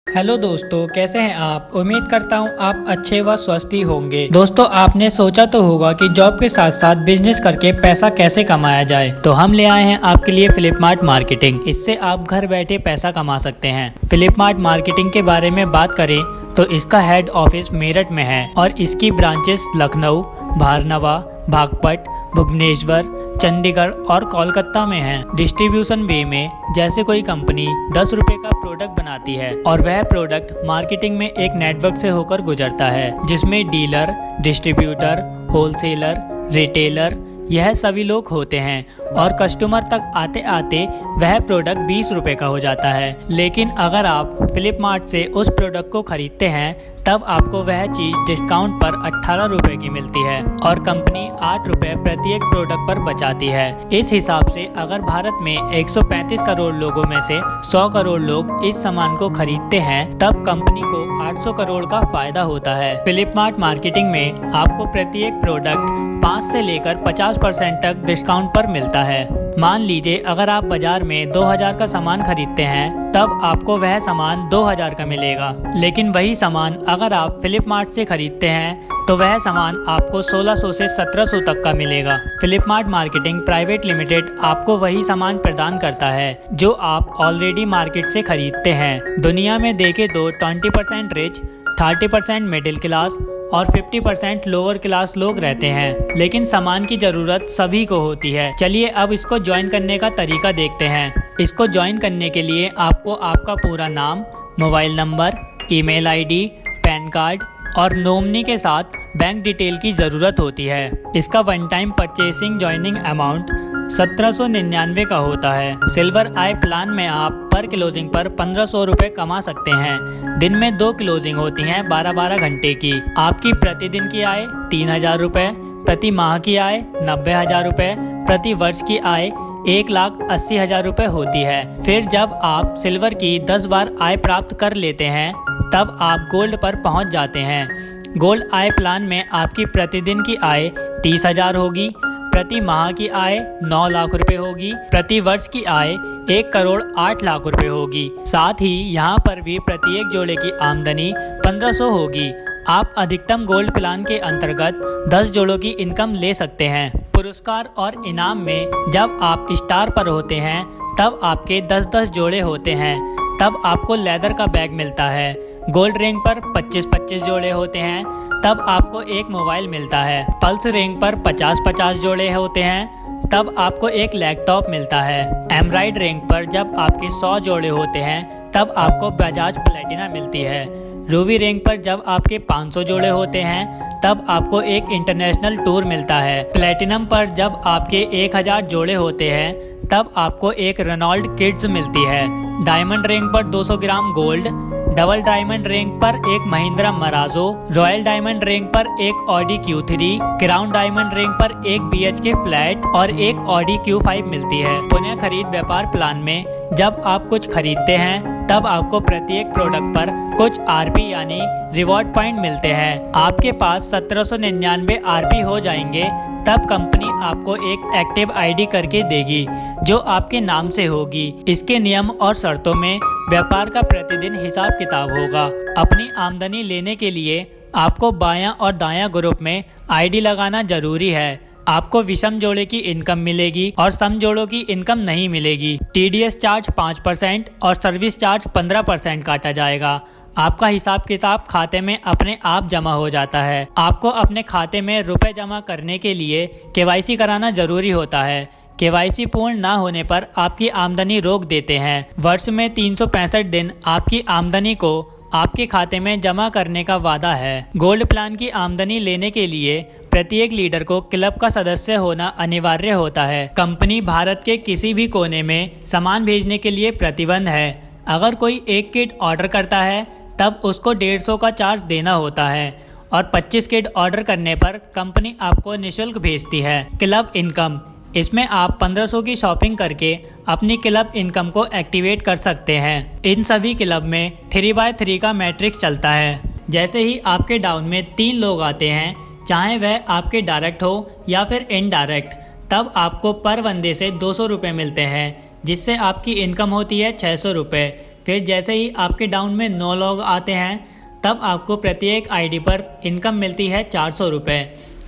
Hello दोस्तों, कैसे हैं आप। उम्मीद करता हूं आप अच्छे व स्वस्थ ही होंगे। दोस्तों, आपने सोचा तो होगा कि जॉब के साथ साथ बिजनेस करके पैसा कैसे कमाया जाए। तो हम ले आए हैं आपके लिए फ्लिपमार्ट मार्केटिंग। इससे आप घर बैठे पैसा कमा सकते हैं। फ्लिपमार्ट मार्केटिंग के बारे में बात करें तो इसका हेड ऑफिस मेरठ में है और इसकी ब्रांचेस लखनऊ, भारनवा, बागपत, भुवनेश्वर, चंडीगढ़ और कोलकाता में है। डिस्ट्रीब्यूशन वे में जैसे कोई कंपनी 10 रुपए का प्रोडक्ट बनाती है और वह प्रोडक्ट मार्केटिंग में एक नेटवर्क से होकर गुजरता है, जिसमें डीलर, डिस्ट्रीब्यूटर, होलसेलर, रिटेलर यह सभी लोग होते हैं और कस्टमर तक आते आते वह प्रोडक्ट 20 रुपए का हो जाता है। लेकिन अगर आप फ्लिपमार्ट से उस प्रोडक्ट को खरीदते हैं तब आपको वह चीज डिस्काउंट पर 18 रुपए की मिलती है और कंपनी 8 रुपए प्रत्येक प्रोडक्ट पर बचाती है। इस हिसाब से अगर भारत में 135 करोड़ लोगों में से 100 करोड़ लोग इस सामान को खरीदते हैं तब कंपनी को 800 करोड़ का फायदा होता है। फ्लिपमार्ट मार्केटिंग में आपको प्रत्येक प्रोडक्ट 5 से लेकर 50% तक डिस्काउंट पर मिलता है। मान लीजिए अगर आप बाजार में 2000 का सामान खरीदते हैं तब आपको वह सामान 2000 का मिलेगा, लेकिन वही सामान अगर आप फ्लिपमार्ट से खरीदते हैं तो वह सामान आपको 1600 से 1700 तक का मिलेगा। फ्लिपमार्ट मार्केटिंग प्राइवेट लिमिटेड आपको वही सामान प्रदान करता है जो आप ऑलरेडी मार्केट से खरीदते हैं। दुनिया में देखे तो 20% रिच, 30% मिडिल क्लास और 50% लोअर क्लास लोग रहते हैं, लेकिन सामान की जरूरत सभी को होती है। चलिए अब इसको ज्वाइन करने का तरीका देखते हैं। इसको ज्वाइन करने के लिए आपको आपका पूरा नाम, mobile number, email ID, pan card और नॉमिनी के साथ बैंक डिटेल की जरूरत होती है। इसका one time purchasing joining amount 1799 का होता है। सिल्वर आई प्लान में आप पर क्लोजिंग पर 1500 रुपए कमा सकते हैं। दिन में 2 क्लोजिंग होती हैं 12-12 घंटे की। आपकी प्रतिदिन की आय 3000 रुपए, प्रति माह की आय 90,000 रुपए, प्रति वर्ष की आय 1,80,000 रुपए होती है। फिर जब आप सिल्वर की 10 बार आय प्राप्त कर लेते हैं तब आप गोल्ड पर पहुंच जाते हैं। गोल्ड आय प्लान में आपकी प्रतिदिन की आय 30,000 होगी, प्रति माह की आय 9 लाख रुपए होगी, प्रति वर्ष की आय 1 करोड़ 8 लाख रुपए होगी। साथ ही यहाँ पर भी प्रत्येक जोड़े की आमदनी 1500 होगी। आप अधिकतम गोल्ड प्लान के अंतर्गत 10 जोड़ों की इनकम ले सकते हैं। पुरस्कार और इनाम में जब आप स्टार पर होते हैं तब आपके 10-10 जोड़े होते हैं, तब आपको लेदर का बैग मिलता है। गोल्ड रैंक पर 25-25 जोड़े होते हैं तब आपको एक मोबाइल मिलता है। पल्स रैंक पर 50-50 जोड़े होते हैं तब आपको एक लैपटॉप मिलता है। एमराइड रैंक पर जब आपके 100 जोड़े होते हैं तब आपको बजाज प्लेटिना मिलती है। रूबी रैंक पर जब आपके 500 जोड़े होते हैं तब आपको एक इंटरनेशनल टूर मिलता है। प्लेटिनम पर जब आपके 1000 जोड़े होते हैं तब आपको एक रेनॉल्ड किड्स मिलती है। डायमंड रैंक पर 200 gram gold, double diamond rank पर एक महिंद्रा मराजो, रॉयल डायमंड रैंक पर एक Audi Q3, crown diamond rank पर एक BHK फ्लैट और एक ऑडी Q5 मिलती है। पुनः खरीद व्यापार प्लान में जब आप कुछ खरीदते हैं तब आपको प्रत्येक प्रोडक्ट पर कुछ RP यानी रिवॉर्ड पॉइंट मिलते हैं। आपके पास 1799 RP हो जाएंगे तब कंपनी आपको एक एक्टिव ID करके देगी जो आपके नाम से होगी। इसके नियम और शर्तों में व्यापार का प्रतिदिन हिसाब किताब होगा। अपनी आमदनी लेने के लिए आपको बायां और दायां ग्रुप में ID लगाना जरूरी है। आपको विषम जोड़े की इनकम मिलेगी और सम जोड़ों की इनकम नहीं मिलेगी। TDS चार्ज 5% और सर्विस चार्ज 15% काटा जाएगा। आपका हिसाब किताब खाते में अपने आप जमा हो जाता है। आपको अपने खाते में रुपए जमा करने के लिए KYC कराना जरूरी होता है। KYC पूर्ण ना होने पर आपकी आमदनी रोक देते हैं। वर्ष में 365 दिन आपकी आमदनी को आपके खाते में जमा करने का वादा है। गोल्ड प्लान की आमदनी लेने के लिए प्रत्येक लीडर को क्लब का सदस्य होना अनिवार्य होता है। कंपनी भारत के किसी भी कोने में सामान भेजने के लिए प्रतिबंध है। अगर कोई एक किट ऑर्डर करता है तब उसको 150 का चार्ज देना होता है और 25 किट ऑर्डर करने पर कंपनी आपको निःशुल्क भेजती है। क्लब इनकम, इसमें आप 1500 की शॉपिंग करके अपनी क्लब इनकम को एक्टिवेट कर सकते हैं। इन सभी क्लब में 3x3 का मैट्रिक्स चलता है। जैसे ही आपके डाउन में 3 लोग आते हैं, चाहे वह आपके डायरेक्ट हो या फिर इनडायरेक्ट, तब आपको पर बंदे से 200 रुपये मिलते हैं, जिससे आपकी इनकम होती है 600 रुपये। फिर जैसे ही आपके डाउन में 9 लोग आते हैं तब आपको प्रत्येक आईडी पर इनकम मिलती है 400 रुपये,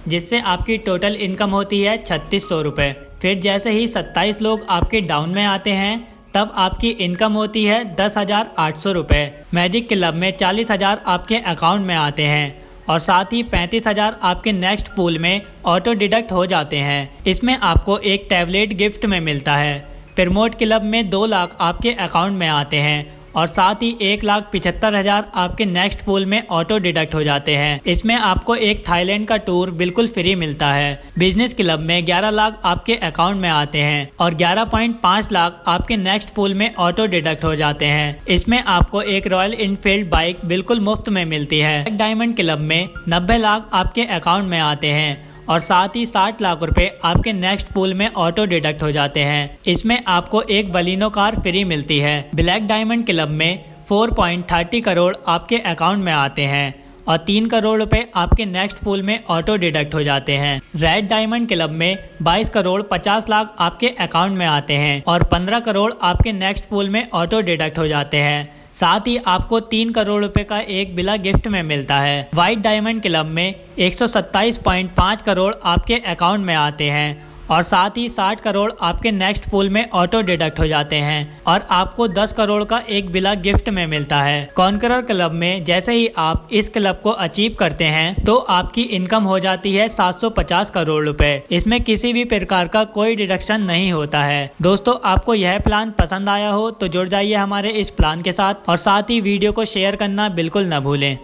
जिससे आपकी टोटल इनकम होती है 3600 रुपये। फिर जैसे ही 27 लोग आपके डाउन में आते हैं तब आपकी इनकम होती है 10,800 रुपये। मैजिक क्लब में 40,000 आपके अकाउंट में आते हैं और साथ ही 35,000 आपके नेक्स्ट पूल में ऑटो डिडक्ट हो जाते हैं। इसमें आपको एक टैबलेट गिफ्ट में मिलता है। प्रमोट क्लब में 2 लाख आपके अकाउंट में आते हैं और साथ ही 1,75,000 आपके नेक्स्ट पूल में ऑटो डिडक्ट हो जाते हैं। इसमें आपको एक थाईलैंड का टूर बिल्कुल फ्री मिलता है। बिजनेस क्लब में 11 लाख आपके अकाउंट में आते हैं और 11.5 लाख आपके नेक्स्ट पूल में ऑटो डिडक्ट हो जाते हैं। इसमें आपको एक रॉयल इनफील्ड बाइक बिल्कुल मुफ्त में मिलती है। डायमंड क्लब में 90 लाख आपके अकाउंट में आते हैं और साथ ही 60 लाख रुपए आपके नेक्स्ट पूल में ऑटो डिडक्ट हो जाते हैं। इसमें आपको एक बलिनो कार फ्री मिलती है। ब्लैक डायमंड क्लब में 4.30 करोड़ आपके अकाउंट में आते हैं और 3 करोड़ रुपए आपके नेक्स्ट पूल में ऑटो डिडक्ट हो जाते हैं। रेड डायमंड क्लब में 22 करोड़ 50 लाख आपके अकाउंट में आते हैं और 15 करोड़ आपके नेक्स्ट पूल में ऑटो डिडक्ट हो जाते हैं। साथ ही आपको 3 करोड़ रुपए का एक बिला गिफ्ट में मिलता है। व्हाइट डायमंड क्लब में 127.5 करोड़ आपके अकाउंट में आते हैं और साथ ही 60 करोड़ आपके नेक्स्ट पूल में ऑटो डिडक्ट हो जाते हैं और आपको 10 करोड़ का एक बिला गिफ्ट में मिलता है। कॉन्करर क्लब में जैसे ही आप इस क्लब को अचीव करते हैं तो आपकी इनकम हो जाती है 750 करोड़ रुपए। इसमें किसी भी प्रकार का कोई डिडक्शन नहीं होता है। दोस्तों, आपको यह प्लान पसंद आया हो तो जुड़ जाइए हमारे इस प्लान के साथ और साथ ही वीडियो को शेयर करना बिल्कुल न भूलें।